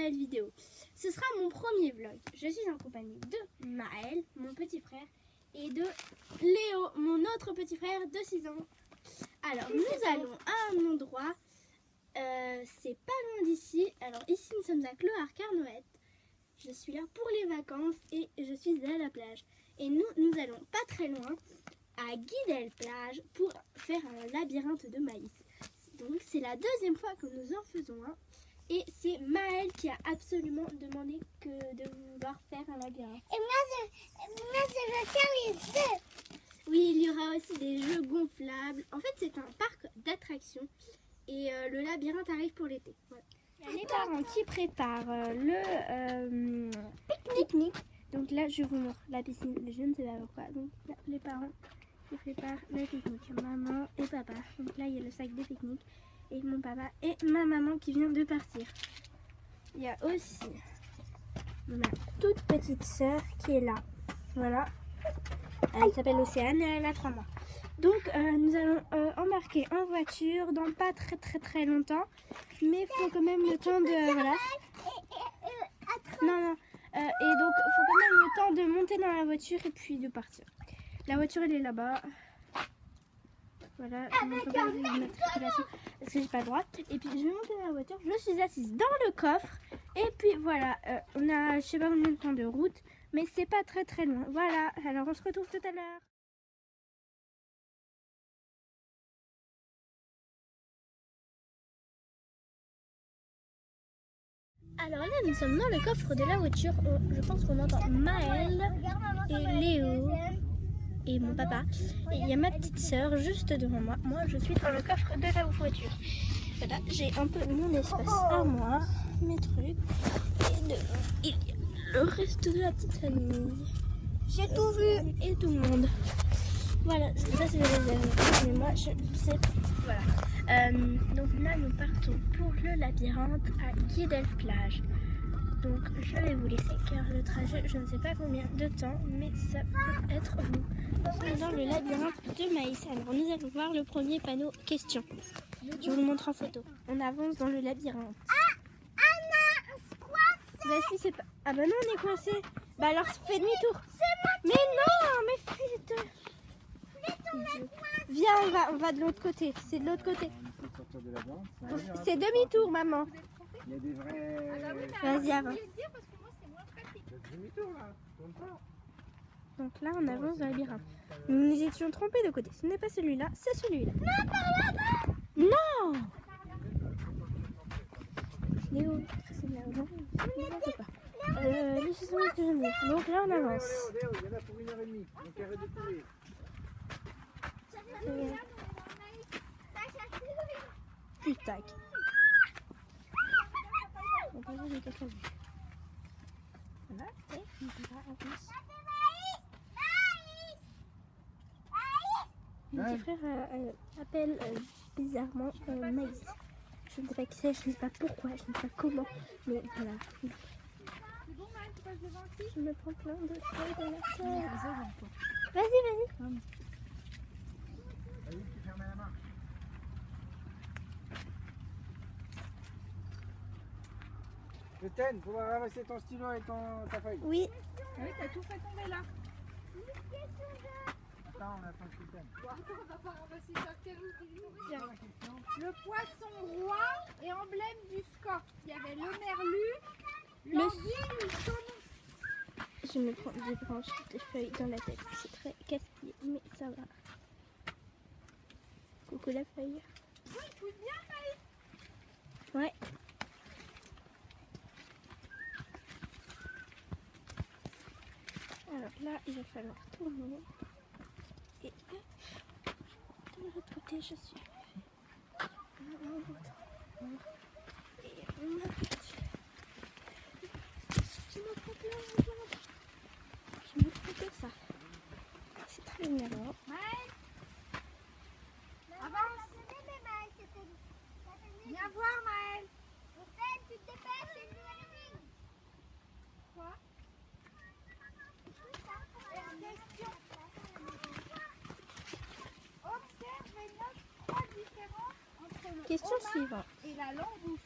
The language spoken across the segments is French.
nouvelle vidéo. Ce sera mon premier vlog. Je suis en compagnie de Maël, mon petit frère, et de Léo, mon autre petit frère de 6 ans. Alors, nous allons à un endroit, c'est pas loin d'ici. Alors ici, nous sommes à Clohars-Carnoët. Je suis là pour les vacances et je suis à la plage. Et nous allons pas très loin, à Guidel-Plage, pour faire un labyrinthe de maïs. Donc c'est la deuxième fois que nous en faisons un. Et c'est Maël qui a absolument demandé de vouloir faire un labyrinthe. Et moi je veux faire les jeux. Oui, il y aura aussi des jeux gonflables. En fait, c'est un parc d'attractions. Et le labyrinthe arrive pour l'été. Voilà. Il y a les parents qui préparent le pique-nique. Donc là, je vous montre la piscine. Je ne sais pas pourquoi. Donc là, les parents qui préparent le pique-nique. Maman et papa. Donc là, il y a le sac de pique-nique. Et mon papa et ma maman qui vient de partir. Il y a aussi ma toute petite sœur qui est là. Voilà. Elle s'appelle Océane et elle a 3 mois. Donc nous allons embarquer en voiture dans pas très longtemps. Mais il faut quand même le temps de... Voilà. Non. Et donc il faut quand même le temps de monter dans la voiture et puis de partir. La voiture elle est là-bas. Voilà, je montre pas l'immatriculation parce que j'ai pas le droit. Et puis je vais monter dans la voiture, je suis assise dans le coffre. Et puis voilà, on a je sais pas combien de temps de route, mais c'est pas très loin. Voilà, alors on se retrouve tout à l'heure. Alors là, nous sommes dans le coffre de la voiture. Je pense qu'on entend Maël et Léo et mon papa. Et il y a ma petite sœur juste devant moi. Moi, je suis dans le coffre de la voiture. Voilà, j'ai un peu mon espace à moi, mes trucs. Et devant, il y a le reste de la petite famille. J'ai tout vu. Et tout le monde. Voilà, ça c'est les réserves. Mais moi, je sais pas. Voilà. Donc là, nous partons pour le labyrinthe à Guidel-Plage. Donc je vais vous laisser car le trajet, je ne sais pas combien de temps, mais ça peut être long. Nous sommes dans le labyrinthe de maïs. Alors nous allons voir le premier panneau question. Je vous le montre en photo. On avance dans le labyrinthe. Ah, Anna, coincé. Bah si c'est pas... Ah bah non, on est coincé. Bah alors fais demi-tour. C'est moi. Mais non, mais flûte. Viens, on va de l'autre côté. C'est de l'autre côté. C'est demi-tour, maman. Il y a des vrais... Vas-y, avance. Donc là, on avance dans le labyrinthe. Nous nous étions trompés de côté. Ce n'est pas celui-là, c'est celui-là. Non, par là-bas. Non. Léo, c'est là, non, donc là, on avance. Léo, il y en a pour 1h30. Donc arrête de courir. Tac. Voilà, et on va avancer. Mon petit frère appelle bizarrement maïs. Je ne sais pas qui c'est, je ne sais pas pourquoi, je ne sais pas comment, mais voilà. Je me prends plein de feuilles dans la tête. Vas-y. Vas-y, tu fermes la main. Étienne, faut ramasser ton stylo et ta feuille. Oui. Ah oui, t'as tout fait tomber là. Attends, on attend que Étienne. Attends, on va pas ramasser ça. Le poisson roi est emblème du score. Il y avait le merlu, l'anguille, le saumon. Je me prends des branches de feuilles dans la tête. C'est très casse-pied, mais ça va. Coucou la feuille. Oui, écoute bien, Maïs. Ouais. Alors là, il va falloir tourner. Et hop, de l'autre côté, je suis. Et on a je me prends plein de plantes. Je me prends que ça. C'est très énervant. Maïs, avance. Viens voir, Maël. Tu te dépêches, c'est une Quoi? Question. Observe et note 3 différences entre le Question homard suivante. et la langouste.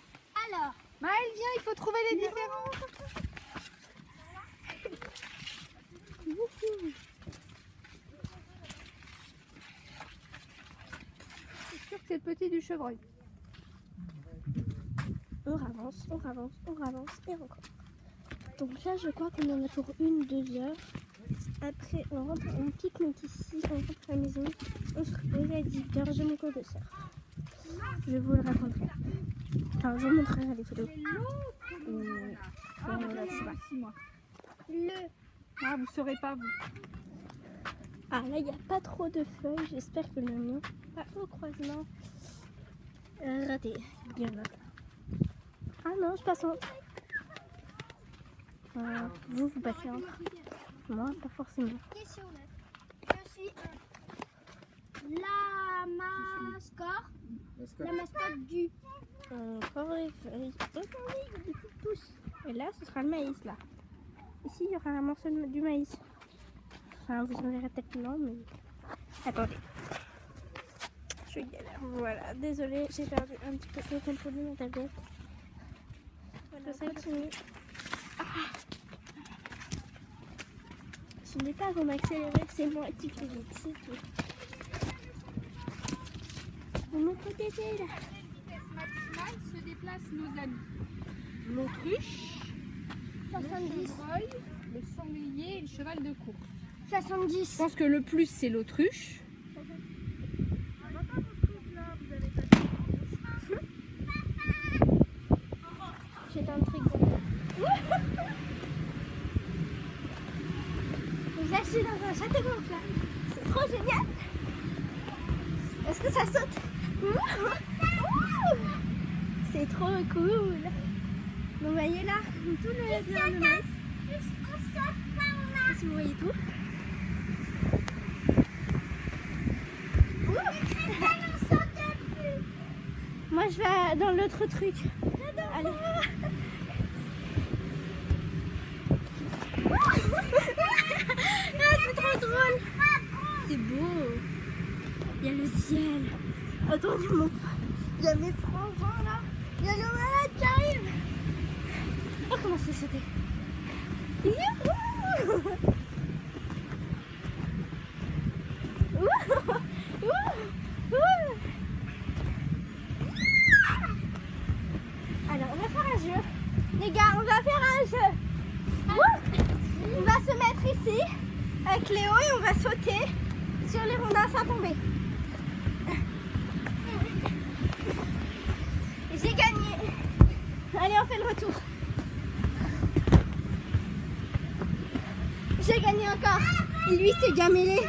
Alors, Maëlle, viens, il faut trouver les différences. C'est sûr que c'est le petit du chevreuil. On avance, on avance, on avance et encore. Donc là, je crois qu'on en a pour 1-2 heures. Après, on rentre, on pique-nique ici, on rentre à la maison. On se réveille à 18h, j'ai mon cours de surf. Je vous le raconterai. Enfin, je vous montrerai les photos. Voilà, je sais pas. Moi. Ah, vous saurez pas, vous. Ah, là, il n'y a pas trop de feuilles. J'espère que le mien pas au croisement. Raté. Bien là. Ah non, je passe entre. Vous passez entre. Moi, pas forcément. Question 9. Je suis la mascotte du. Encore les feuilles. Attendez, il y a des petites pousses. Et là, ce sera le maïs, là. Ici, il y aura un morceau du maïs. Enfin, vous en verrez peut-être non, mais... Attendez. Je suis galère. Voilà, désolée, j'ai perdu un petit peu le contrôle de ma tablette. Voilà, ça continue. Ce n'est pas vous m'accélérer, c'est moi qui fais vite, c'est tout. Vous me protégez, là. Vitesse maximale se déplacent nos amis. L'autruche, 70. le chevreuil, le sanglier et le cheval de course. 70. Je pense que le plus c'est l'autruche. J'ai un truc bon. Là, je suis dans un château gonflable. C'est trop génial. Est-ce que ça saute? C'est trop cool. Vous voyez là, tout le maïs. Si vous voyez tout. Moi, je vais dans l'autre truc. Allez. C'est trop drôle. C'est beau. Il y a le ciel. Attendez, mon frère. Il y a mes frangins là. Il y a le malade qui arrive. Oh, comment c'est sauté. Youhou. Alors, on va faire un jeu. Les gars, on va faire un jeu. On va se mettre ici avec Léo et on va sauter sur les rondins sans tomber. J'ai gagné. Allez, on fait le retour. J'ai gagné encore. Et lui, c'est gamélé.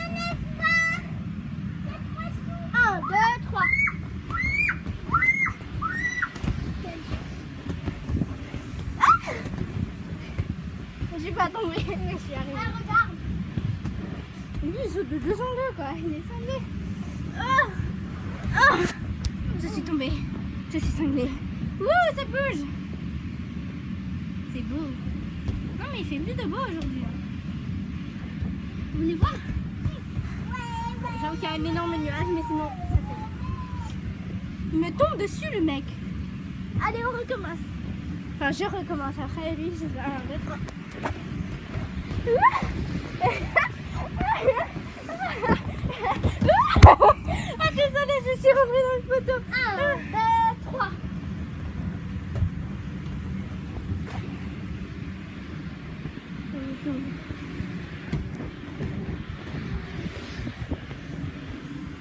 1, 2, 3. J'ai pas tombé, mais je suis arrivée. Ah, regarde. Lui, il saute de 2 en 2, quoi. Il est cinglé. Oh, oh. Je suis tombée. Je suis cinglée. Ouh, ça bouge. C'est beau. Non, mais il fait plus de beau aujourd'hui. Vous voulez voir? J'avoue qu'il y a un énorme nuage, mais sinon, ça fait. Il me tombe dessus, le mec. Allez, on recommence. Enfin, je recommence. Après, lui, je fais 1, 2, 3. Ah, désolée, je suis rentrée dans le poteau. 1, 2, 3.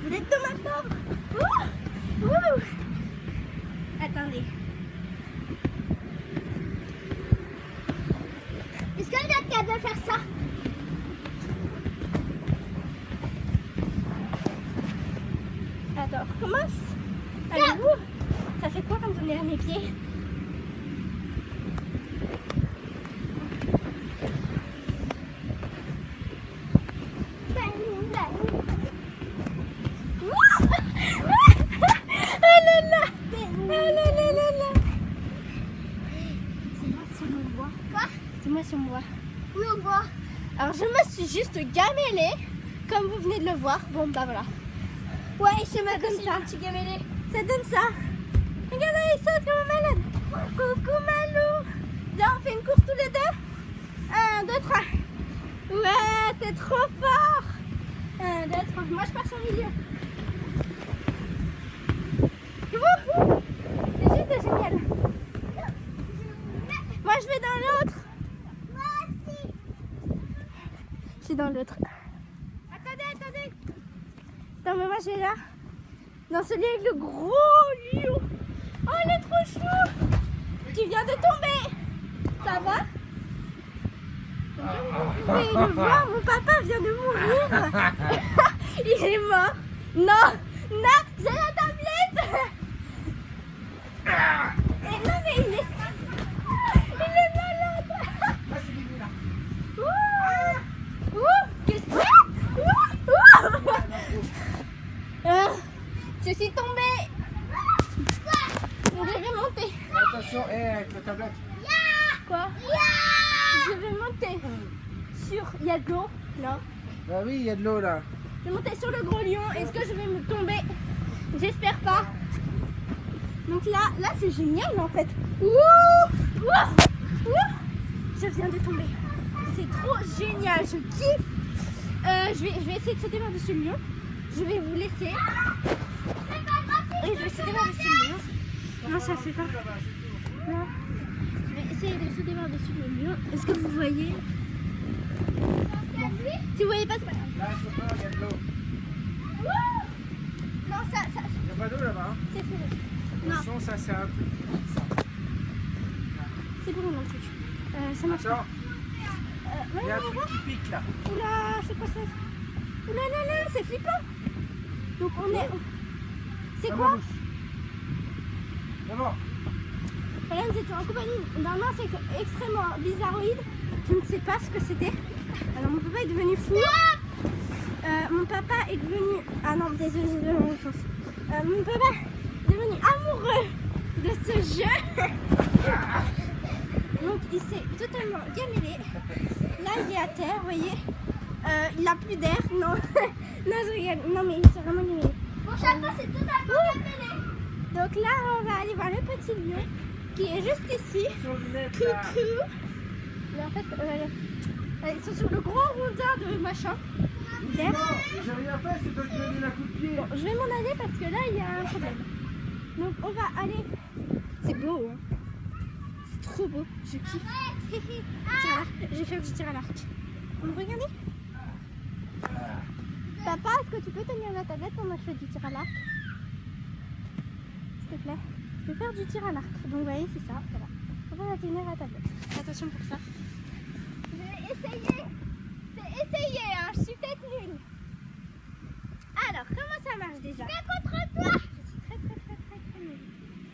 Vous êtes dans ma forme. Ouh, ouh. Attendez. Est-ce que vous êtes capable de faire ça? Attends, recommence. Allez, vous. Ça fait quoi quand on est à mes pieds? Dis-moi si on me voit. Oui, on voit. Alors je me suis juste gamellée, comme vous venez de le voir. Bon bah voilà. Ouais, c'est ma comme ça. Un petit gamellé. Ça donne ça. Regardez, il saute comme un malade. Coucou Malou. Viens, on fait une course tous les deux. 1, 2, 3. Ouais, t'es trop fort. 1, 2, 3. Moi, je passe au milieu. Wouhou. C'est juste génial. Moi, je vais dans l'autre. Moi aussi. Je suis dans l'autre. Attendez. Non, mais moi, je vais là. Dans celui avec le gros lion. Oh, il est trop chou. Tu viens de tomber. Ça va? Vous pouvez le voir, mon papa vient de mourir. Il est mort. Non, j'ai la tablette. Mais non, mais il est malade. Je suis tombée. Je vais monter. Attention, avec la tablette. Quoi? Je vais monter sur... Il y a de l'eau là. Bah oui, il y a de l'eau là. Je vais monter sur le gros lion. Est-ce que je vais me tomber? J'espère pas. Donc là c'est génial en fait. Je viens de tomber. C'est trop génial. Je kiffe. Je vais essayer de sauter par-dessus le lion. Je vais vous laisser. Et je vais sauter par-dessus le lion. Non, ça fait pas. Non. Je vais essayer de sauter par-dessus le lion. Est-ce que vous voyez? Si vous voyez pas, c'est pas grave. Là, il y a de l'eau. Non, ça. Il n'y a pas d'eau là-bas. Hein. C'est pour eux. Non, Attention, ça c'est un truc. c'est pour eux mon truc. Ça marche pas. Attends, il y a un truc qui pique là. Oula, c'est quoi ça? Oula là là, c'est flippant. Donc on est... C'est quoi? D'abord. Voilà, nous étions en compagnie d'un insecte extrêmement bizarroïde. Je ne sais pas ce que c'était. Alors mon papa est devenu fou. Mon papa est devenu... Ah non, désolé, j'ai donné la réponse. Mon papa est devenu amoureux de ce jeu. Donc il s'est totalement gamellé. Là il est à terre, vous voyez. Il n'a plus d'air. Non, non je rigole. Non mais il s'est vraiment gamellé. Mon chapeau, c'est totalement gamellé. Donc là on va aller voir le petit lion qui est juste ici. Coucou. Mais en fait, ils sont sur le gros rondin de machin. D'air. J'ai rien fait, c'est toi qui m'as donné un coup de pied. Bon, je vais m'en aller parce que là il y a un problème. Donc on va aller. C'est beau, hein. C'est trop beau. Je kiffe. Tir à l'arc. Je vais faire du tir à l'arc. Vous me regardez? Papa, est-ce que tu peux tenir la tablette pendant que je fais du tir à l'arc? S'il te plaît. Je vais faire du tir à l'arc. Donc vous voyez, c'est ça. Voilà. On va la tenir à la tablette. Attention pour ça. Je vais essayer. C'est essayer, hein. Je suis peut-être nulle. Alors, comment ça marche déjà? Mais contre toi. Je suis très nulle.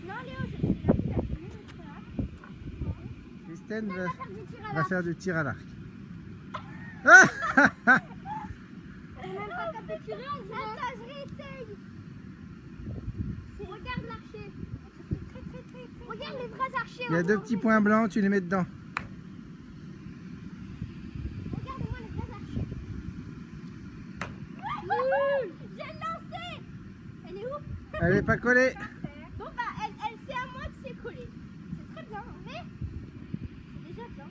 Non, Léo, je suis la fille la plus nulle de ça. Christine Faire du tir à va l'arc. faire du tir à l'arc. J'ai même pas capturé, on dirait. Attends, je réessaye. Regarde l'archer. Regarde les vrais archers. Il y a deux petits points blancs, tu les mets dedans. Regarde-moi les vrais archers. J'ai lancé. Elle est où? Elle n'est pas collée. Bon bah elle c'est à moi de s'y coller. C'est très bien, mais c'est déjà bien.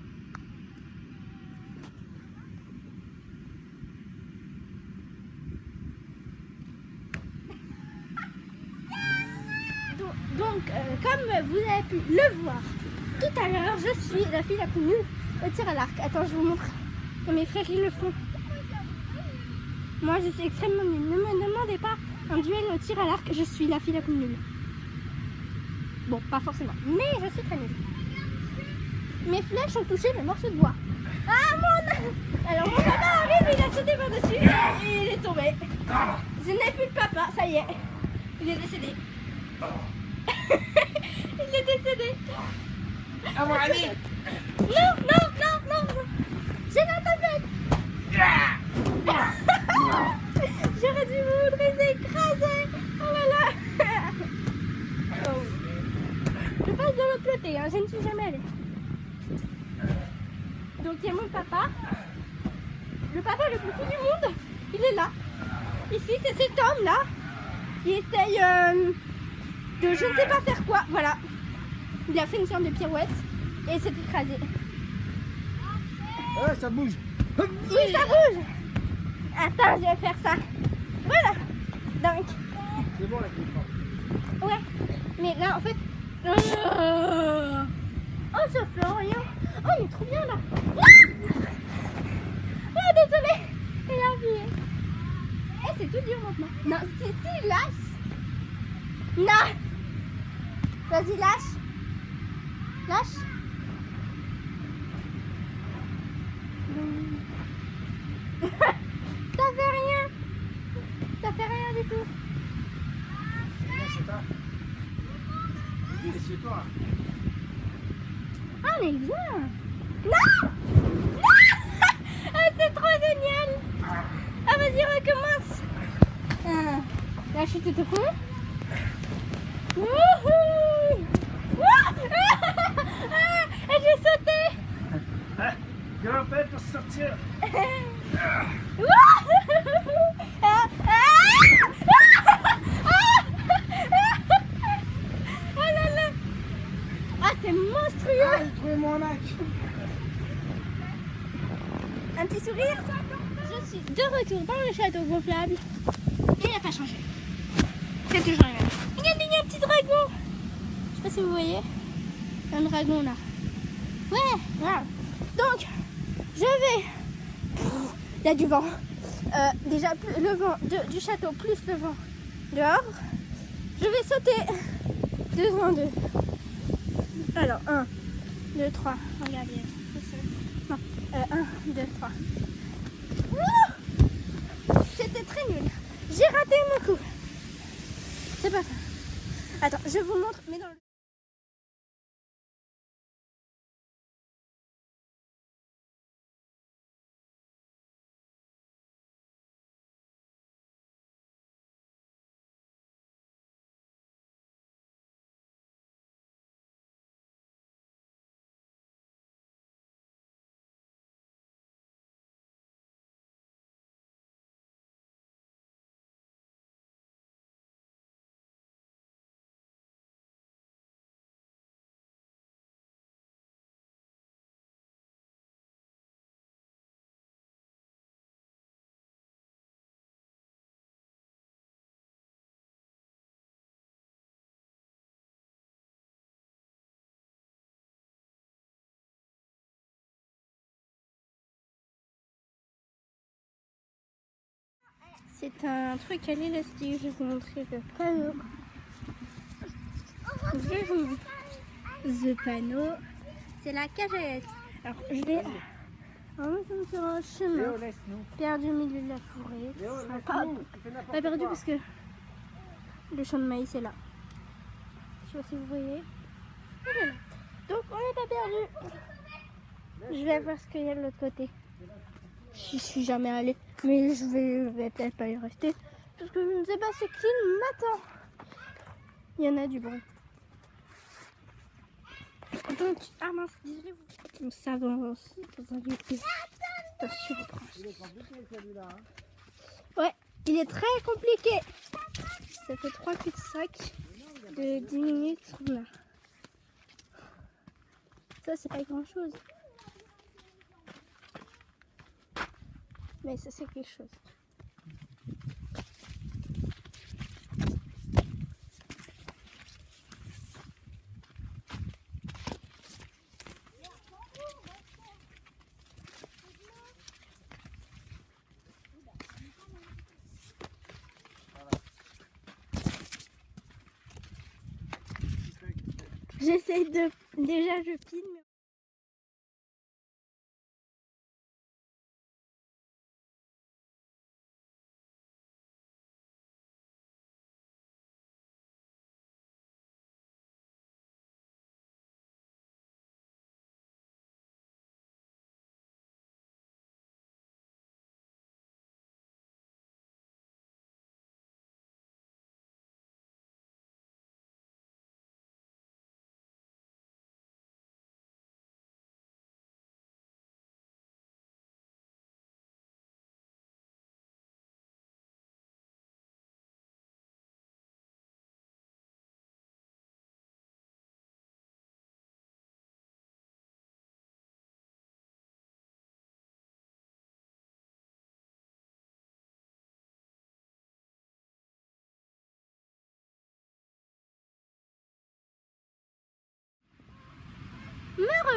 Donc comme vous avez pu le voir tout à l'heure, je suis la fille la plus nulle au tir à l'arc. Attends, je vous montre. Et mes frères ils le font. Moi je suis extrêmement nulle. Ne me demandez pas un duel au tir à l'arc, je suis la fille la plus nulle. Bon, pas forcément, mais je suis très nulle. Mes flèches ont touché le morceau de bois. Ah mon... Alors mon papa arrive, il a sauté par-dessus et il est tombé. Je n'ai plus de papa, ça y est. Il est décédé. Il est décédé. Ah bon, allez. Non. J'ai la tablette. J'aurais dû vous dresser écrasé. Oh là là. Oh. Je passe de l'autre côté, hein. Je ne suis jamais allée. Donc il y a mon papa. Le papa le plus fou du monde. Il est là. Ici, c'est cet homme-là qui essaye de je ne sais pas faire quoi. Voilà. Il a fait une sorte de pirouette et s'est écrasé. Ouais, ça bouge. Oui, ça bouge. Attends, je vais faire ça. Voilà. Donc, C'est bon, la clé. ouais. Mais là, en fait... Oh, ça fait rien. Oh, il est trop bien, là. Oh, désolé. Il a appuyé. Eh, c'est tout dur maintenant. Non, si, lâche. Non. Vas-y, lâche. Lâche. Ça fait rien. Ça fait rien du tout. C'est toi. C'est toi. Ah, on est bien. Non. Non. Ah, c'est trop génial. Ah, vas-y, recommence. Là, je suis tout au fond. Wouhou. Ah, j'ai sauté. Comment on fait pour sortir? Oh là là. Ah, c'est monstrueux. Ah, j'ai trouvé mon Mac. Un petit sourire. Je suis de retour dans le château gonflable. Il n'a pas changé. C'est toujours le même. Regardez, il y a un petit dragon. Je sais pas si vous voyez. Un dragon là. Ouais, voilà. Donc, je vais... Il y a du vent. Déjà, le vent du château plus le vent dehors. Je vais sauter 2 en 2. Alors, 1, 2, 3. Regardez. Non, 1, 2, 3. C'était très nul. J'ai raté mon coup. C'est pas ça. Attends, je vous montre. Mais dans le... C'est un truc à l'élastique. Je vais vous montrer le panneau. Je vais vous montrer. Le panneau, c'est la cagette. Alors, je vais sur un chemin Léo, laisse-nous. perdu au milieu de la forêt. Léo, Enfin, laisse-nous. Tu fais n'importe pas perdu quoi. parce que le champ de maïs est là. Je sais pas si vous voyez. Il est là. Donc, on n'est pas perdu. Je vais voir ce qu'il y a de l'autre côté. J'y suis jamais allée, mais je vais peut-être pas y rester parce que je ne sais pas ce qu'il m'attend. Il y en a du bon. Donc, ah mince, désolé, on s'avance dans un lieu plus. Attention, on prend. Il est compliqué celui-là. Hein. Ouais, il est très compliqué. Ça fait 3 cul-de-sac de 10 minutes sur là. Ça, c'est pas grand chose. Mais ça, c'est quelque chose. J'essaie de... Déjà, je filme.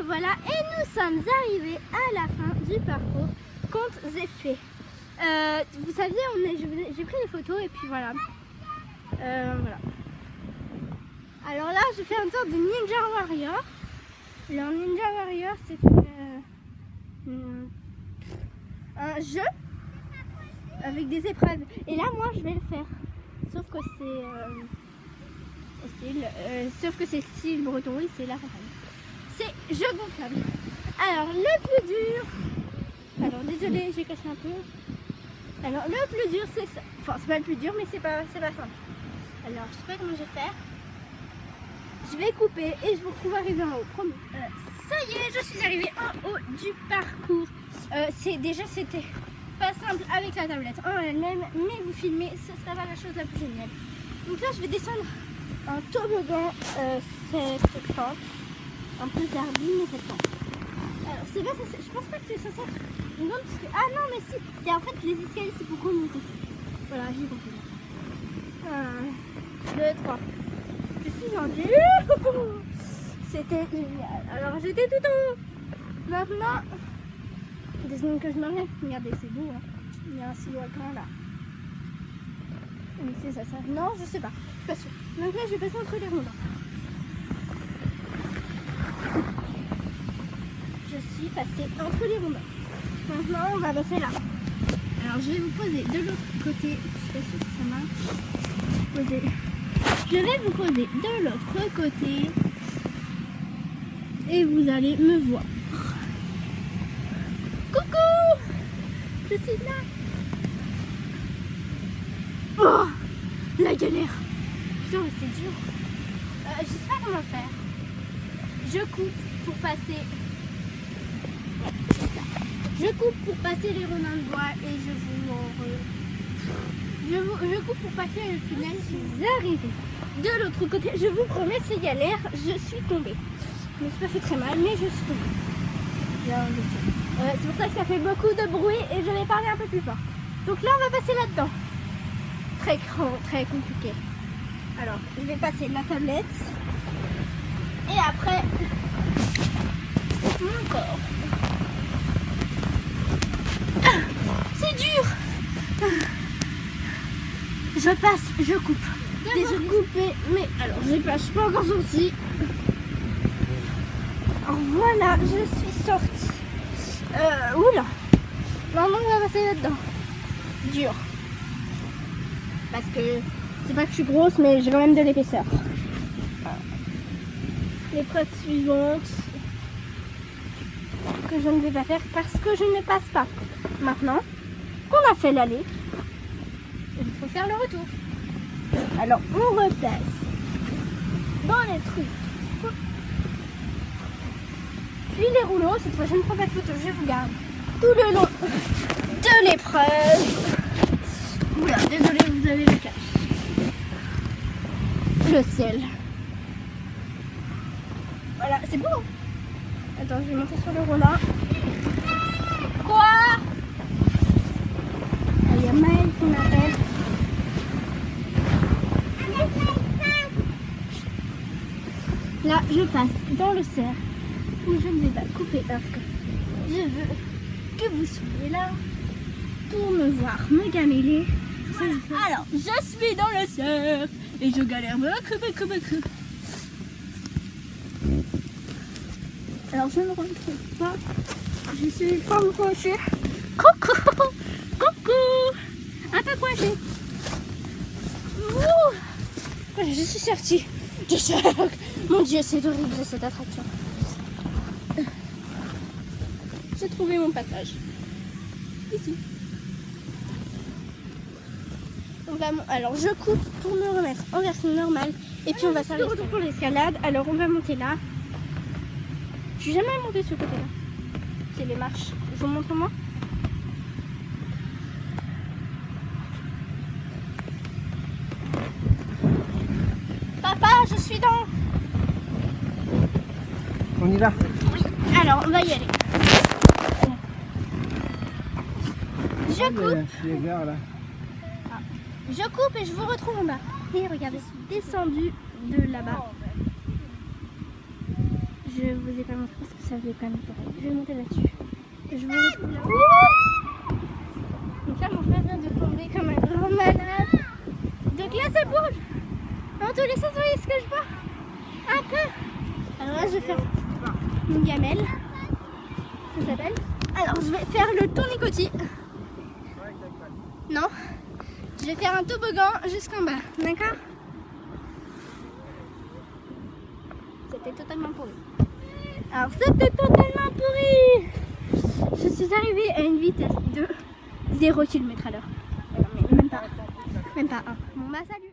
voilà, et nous sommes arrivés à la fin du parcours contes et fées. Vous saviez, j'ai pris des photos et puis voilà. Voilà. Alors là, je fais un tour de Ninja Warrior. Le Ninja Warrior, c'est un jeu avec des épreuves. Et là, moi, je vais le faire. Sauf que c'est style breton, oui, c'est la campagne. C'est jeu gonflable. Alors, le plus dur... Alors, désolé, j'ai cassé un peu. Alors, le plus dur, c'est ça. Enfin, c'est pas le plus dur, mais c'est pas simple. Alors, je sais pas comment je vais faire. Je vais couper et je vous retrouve arrivé en haut, promis. Ça y est, je suis arrivée en haut du parcours. C'était pas simple avec la tablette en elle-même, mais vous filmez, ce sera pas la chose la plus géniale. Donc là, je vais descendre en toboggan cette pente, un peu zardine, mais cette pente. Alors, c'est pas ça, je pense pas que c'est censé être une grande, parce que... Ah non, mais si, et en fait, les escaliers, c'est pour remonter. Voilà, j'ai compris. 1, 2, 3. Je suis en haut. C'était génial. Alors, j'étais tout en haut. Maintenant, des secondes que je m'enlève. Regardez, c'est beau, hein. Il y a un silo à grain là. Mais c'est ça. Non, je sais pas. Je suis pas sûre. Donc là, je vais passer entre les rondins. Je suis passée entre les rondins. Maintenant, on va passer là. Alors, je vais vous poser de l'autre côté. Je suis pas sûre que ça marche. Je vais vous poser de l'autre côté. Et vous allez me voir. Coucou! Je suis là. Oh! La galère. Putain, mais c'est dur. Je sais pas comment faire. Je coupe pour passer. Je coupe pour passer les rondins de bois et je coupe pour passer le tunnel. Je suis arrivée de l'autre côté. Je vous promets, c'est galère. Je suis tombée. Je me suis pas fait très mal, mais je suis tombée. C'est pour ça que ça fait beaucoup de bruit et je vais parler un peu plus fort. Donc là, on va passer là-dedans. Très grand, très compliqué. Alors, je vais passer la tablette. Et après, mon corps. C'est dur. Je passe, je coupe. Désolé de couper, mais alors je suis pas encore sortie. Alors voilà, je suis sortie. Oula. Maintenant on va passer là-dedans. Dur. Parce que c'est pas que je suis grosse, mais j'ai quand même de l'épaisseur. L'épreuve suivante que je ne vais pas faire parce que je ne passe pas. Maintenant qu'on a fait l'aller, il faut faire le retour. Alors on replace dans les trucs. Puis les rouleaux, cette fois je ne prends pas de photo, je vous garde tout le long de l'épreuve. Oula, désolé, vous avez le cache. Le ciel. Voilà, c'est beau. Attends, je vais monter sur le roulant. Quoi? Il y a Maëlle qui m'appelle. Là, je passe dans le cerf où je ne vais pas couper parce que je veux que vous soyez là pour me voir me gameler. Alors, je suis dans le cerf et je galère beaucoup. Alors, je ne retrouve pas. Je suis pas coincée. Coucou! Un peu coincée. Voilà, je suis sortie du choc. Mon Dieu, c'est horrible cette attraction. J'ai trouvé mon passage. Ici. Alors, je coupe pour me remettre en version normale. Et puis, on va faire le retour pour l'escalade. Alors, on va monter là. Je suis jamais montée ce côté-là. C'est les marches. Je vous montre moi. Papa, je suis dans... On y va? Oui. Alors, on va y aller. Je coupe. Les verts, là. Je coupe et je vous retrouve en bas. Et regardez, descendu de là-bas. Je vous ai pas montré parce que ça faisait quand même peur. Je vais monter là-dessus. Je vous retrouve là. Ouh, donc là, mon frère vient de tomber comme un grand malade. Donc là, ça bouge. Dans tous les sens, vous voyez ce que je vois? Un peu. Alors là, je vais faire une gamelle. Ça s'appelle. Alors, je vais faire le tournicotis. Non. Je vais faire un toboggan jusqu'en bas. D'accord? C'était totalement pourri. Alors, c'était totalement pourri. Je suis arrivée à une vitesse de 0 km/h. Mais même pas. Même pas 1. Bon bah salut.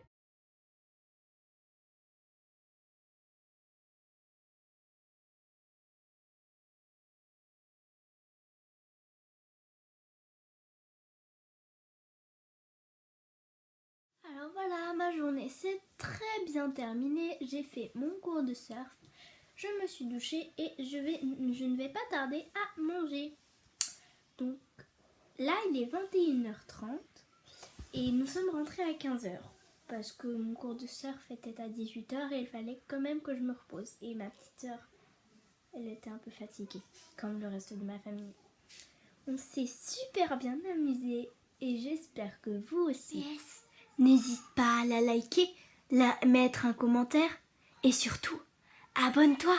Alors voilà, ma journée s'est très bien terminée. J'ai fait mon cours de surf. Je me suis douchée et je ne vais pas tarder à manger. Donc là, il est 21h30 et nous sommes rentrés à 15h parce que mon cours de surf était à 18h et il fallait quand même que je me repose. Et ma petite sœur, elle était un peu fatiguée, comme le reste de ma famille. On s'est super bien amusé et j'espère que vous aussi. Yes. N'hésite pas à la liker, mettre un commentaire et surtout, abonne-toi.